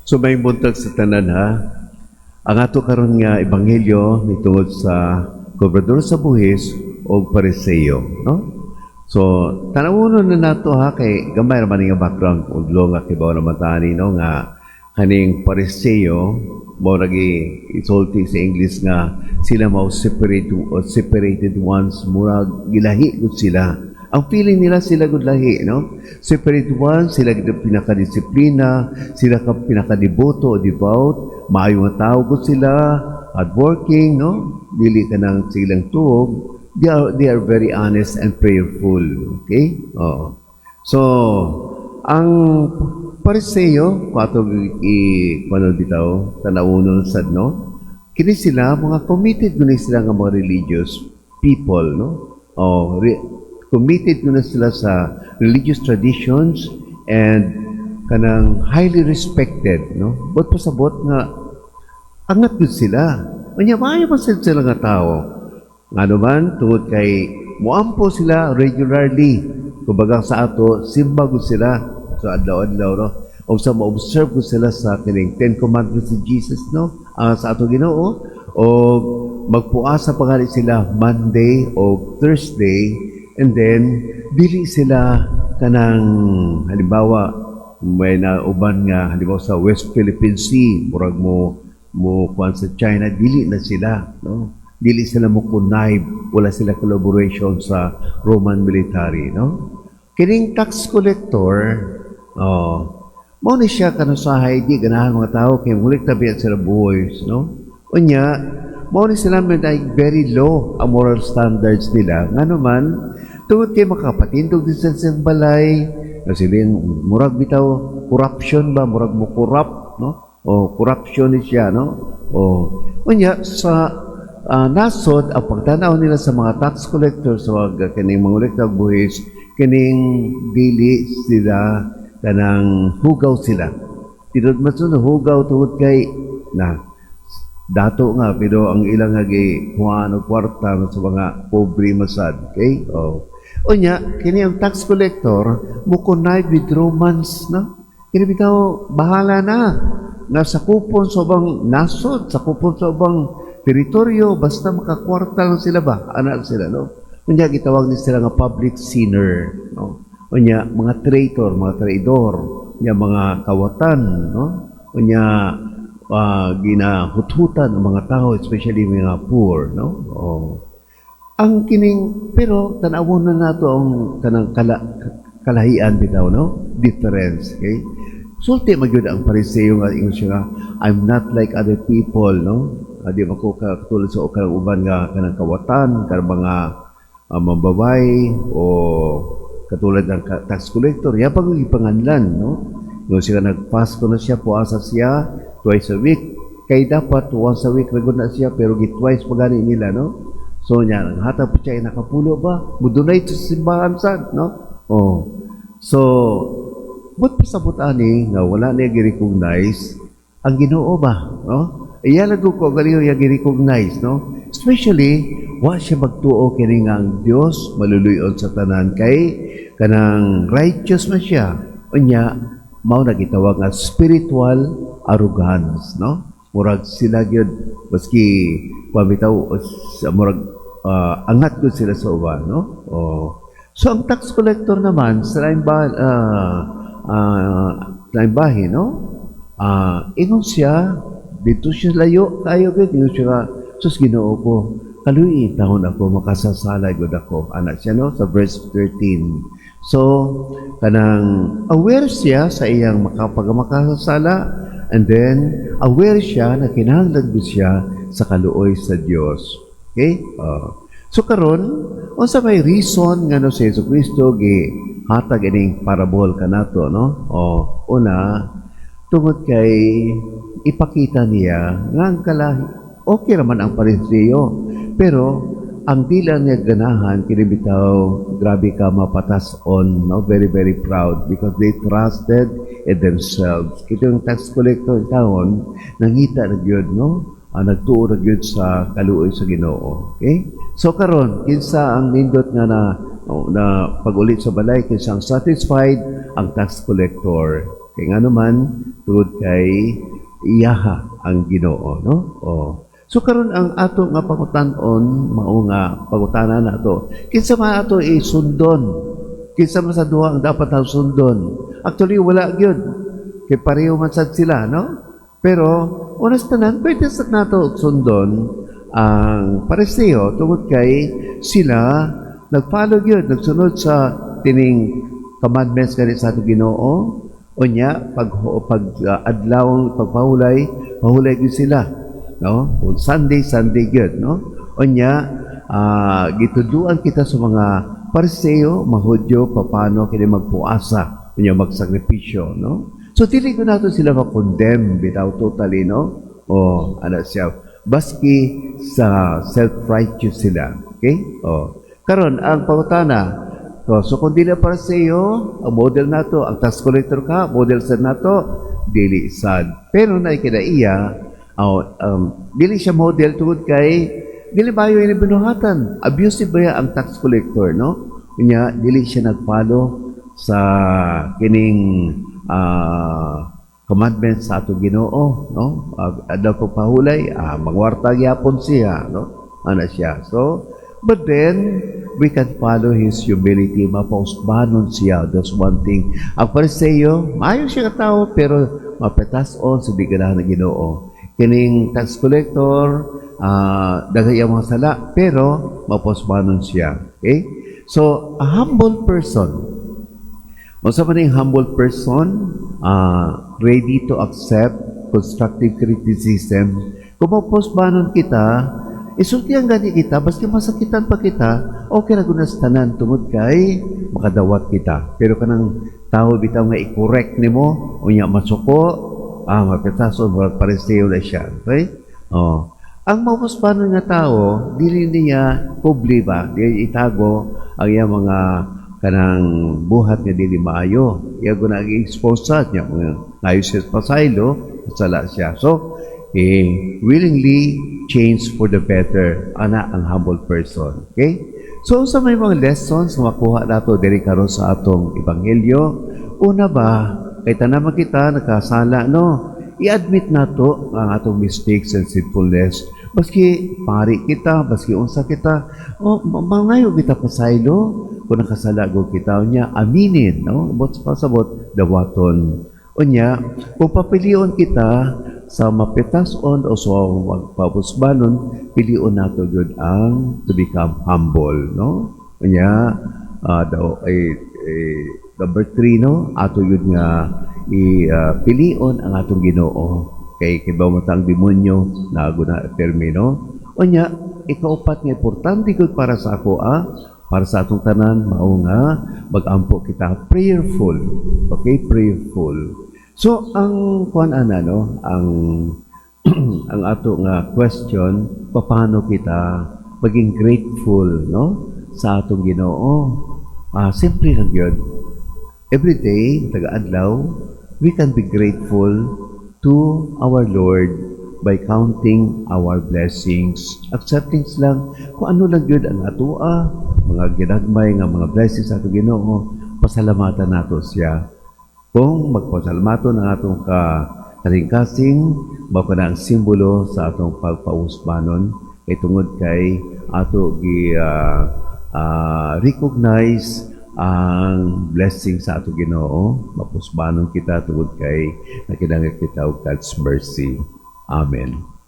So may buntag sa tanan ha. Ang ato karon nga ebanghelyo nitungod sa gobernador sa buhis o pariseo, no? So tanawon na nato ha kay gamay ra man nga background udlo nga kibaw na matani no nga kaning pariseo mo lagi isulti sa English nga sila mao separated ones murag gilahi gud sila. Ang feeling nila sila gud lahi, no? Separate ones, sila gud pinakadisiplina, sila ka pinakadeboto o devout, maayo nga tao gud sila, hardworking, no? Dili ka nang silang tuog. They are very honest and prayerful, okay? Oo. So, ang pariseo, katong kuno bitaw, tanawon sad, no? Kini sila mga committed gud sila nga mga religious people, no? Committed na sila sa religious traditions and kanang highly respected, no? But pasabot nga angat gud sila. Unya maayo man sila nga tao. Ngano man tungod kay muampo sila regularly. Kumbaga sa ato simba gud sila sa adlaw-adlaw, no? O sa ma-observe gud sila sa kining 10 commandments ni Jesus, no? Sa ato Ginoo o magpuasa pa sila Monday o Thursday. And then, dili sila kanang, halimbawa, may nauban nga, halimbawa sa West Philippine Sea, murag mo kuan sa China, dili na sila, no? Dili sila mo connive, wala sila collaboration sa Roman military, no? Kining tax collector, mao ni siya kanusahay, di ganahan mga tao, kaya mulik tabiat sila boys, no? Unya, mao ni sila may very low ang moral standards nila, nga naman, tungod kay makapatindog din sa balay, kasi din, murag bitaw, corruption ba, murag mo corrupt, no? O corruption ni siya, no? O, unya, sa nasod, ang pagtanaw nila sa mga tax collectors, so, kining mga uliktag buhis, kining dili sila, kanang hugaw sila. Tinod matun, hugaw tungod kay, dato nga, pero ang ilang hagi, kuhaan o kwarta sa mga pobre masad, okay? O, unya, kini ang tax collector, mukunay with Romans, no? Kini bitaw, bahala na. Nasa kupon sa ubang nasod, sa kupon sa ubang teritoryo, basta makakwarta lang sila ba? Anak sila, no? Unya, gitawag ni sila nga public sinner, no? Unya, mga traitor, mga traidor, unya, mga kawatan, no? Unya, ginahuthutan ng mga tao, especially mga poor, no? Ang kining, pero tanawon na nato ang kanang kalahian bitaw, no? Difference, okay? Sulti magyud ang pariseo nga ingon siya, I'm not like other people, no? Di ako katulad sa kanang uban nga kanang kawatan, kanang mga mambabay o katulad ng tax collector, ya pag ipanganlan, no? Yung siya nagpasko na siya, puasa siya twice a week. Kay dapat once a week ragod na siya, pero twice pagani nila, no? So niya, naghatag po siya, nakapulo ba? Mudunay ito sa simbahan sad, no? So, but pasabot ani nga wala niya gi-recognize ang Ginoo ba, no? Iyalago ko galiyo ya gi-recognize, no? Especially, wa siya magtuo kini nga ang Dios maluluyon sa tanan kay kanang righteous man siya. Unya, mao na gitawag nga spiritual arrogance, no? Murag sila gyud maski pamitaw murag angat gud sila sa uban, no? So ang tax collector naman sa lain bahin, no? Ingon siya dito siya layo tayo gud ingon siya sus Ginoo ko kaluy taon ako makasasala gud ako anak siya, no? Sa verse 13. So kanang aware siya sa iyang makasasala, and then aware siya na kinahanglan gud siya sa kaluoy sa Dios. Okay? So karon, unsa may reason nga no si Jesucristo gi hatag ining parabol kanato, no? Una, tungod kay ipakita niya nga ang kalahi okay raman ang pariseo, pero ang dila niya ganahan kinibitaw grabe ka mapatas on, no? Very very proud because they trusted in themselves. Kitong tax collector taon nangita na gyud, no? Nagtuo na gyud sa kaluoy sa Ginoo. Okay? So karon kinsa ang nindot nga na pag-ulit sa balay, kinsa ang satisfied ang tax collector. Kaya nga naman, tungod kay iyaha ang Ginoo, no? So karon ang ato nga pangutanon, mao nga pangutana nato. Kinsa man ato isundon? Kinsa man sa duha ang dapat ang sundon? Actually wala gyud. Kay pareho man sad sila, no? Pero unas tanan pwede sa nato sundon ang pareseyo tungod kay sila nag-follow gyud, nagsunod sa tining commandments kani sa ato Ginoo. Unya pag adlaw pagpahulay, mahulay gyud sila, no? Sunday gyud, no? Unya gituduan kita sa mga pariseo, mahudyo paano kini magpuasa, unya magsakripisyo, no? So dili ko nato sila ma-condemn bitaw totally, no? Ano siya, baski sa self-righteous sila, okay? Karon ang pangutana, so kung dili para sa iyo, ang model nato, ang tax collector ka, model sa nato, dili sad. Pero na ikinaiya, dili siya model tungod kay, dili ba yung binuhatan? Abusive ba ang tax collector, no? Kanya, dili siya nag-follow sa kining commandments sa ato Ginoo, no? Adlaw ko pahulay, magwarta gyapon siya, no? Ano siya. So, but then, we can follow his humility, mapausbanon siya. That's one thing. Ang Pariseo, maayon siya katao, pero mapetason sa biganahan ng Ginoo. Kining tax collector, dagay ang mga sala, pero mapausbanon siya. Okay? So, a humble person. Unsa man yung humble person, ready to accept constructive criticism. Kung mapausbanon kita, isultihan gani kita, baski masakitan pa kita, okay na gunas tanan tungod kay makadawat kita. Pero kanang tao bitaw nga i-correct nimo, unya masuko, mapitaso, pareseo na siya. Okay? Ang mapuspanon nga tao, dili niya kubli ba, dili itago ang iya mga kanang buhat nga dili maayo. Iya guna i-expose sa niya, ngayon siya pasaylo, sala siya. So, willingly change for the better, ana ang humble person. Okay? So, sa may mga lessons na makuha nato diri karon sa atong ebanghelyo, una ba, kay tanaman kita nakasala, no? I-admit nato ang atong mistakes and sinfulness. Baski pari kita, baski unsa kita, mangayo kita pasaylo, kung nakasala go kita, unya aminin, no? Pasabot, dawaton. Unya, kung papilion kita sa mapitason o sa magpapusbanon, pilion nato yun ang to become humble, no? Kanya, number 3, no? Ato yun nga, pilion ang atong Ginoo. Kay kibamatang demonyo na aguna termino. Unya, ikaupat nga importante gud para sa ako, para sa atong tanan, mao nga, mag-ampo kita prayerful. Okay, prayerful. So, ang no, ang ato nga question, paano kita maging grateful, no, sa atong Ginoo? Simple lang yun. Every day, taga-adlaw, we can be grateful to our Lord by counting our blessings. Accepting lang kung ano lang yun ang atua, mga ginagmay nga mga blessings sa atong Ginoo, pasalamatan nato siya. Kung magpasalamaton ang atong kasing-kasing, baka na ang simbolo sa atong pagpausbanon, kay tungod kay ato recognize ang blessing sa ato Ginoo, mapusbanon kita tungod kay nakinangit kita og God's mercy. Amen.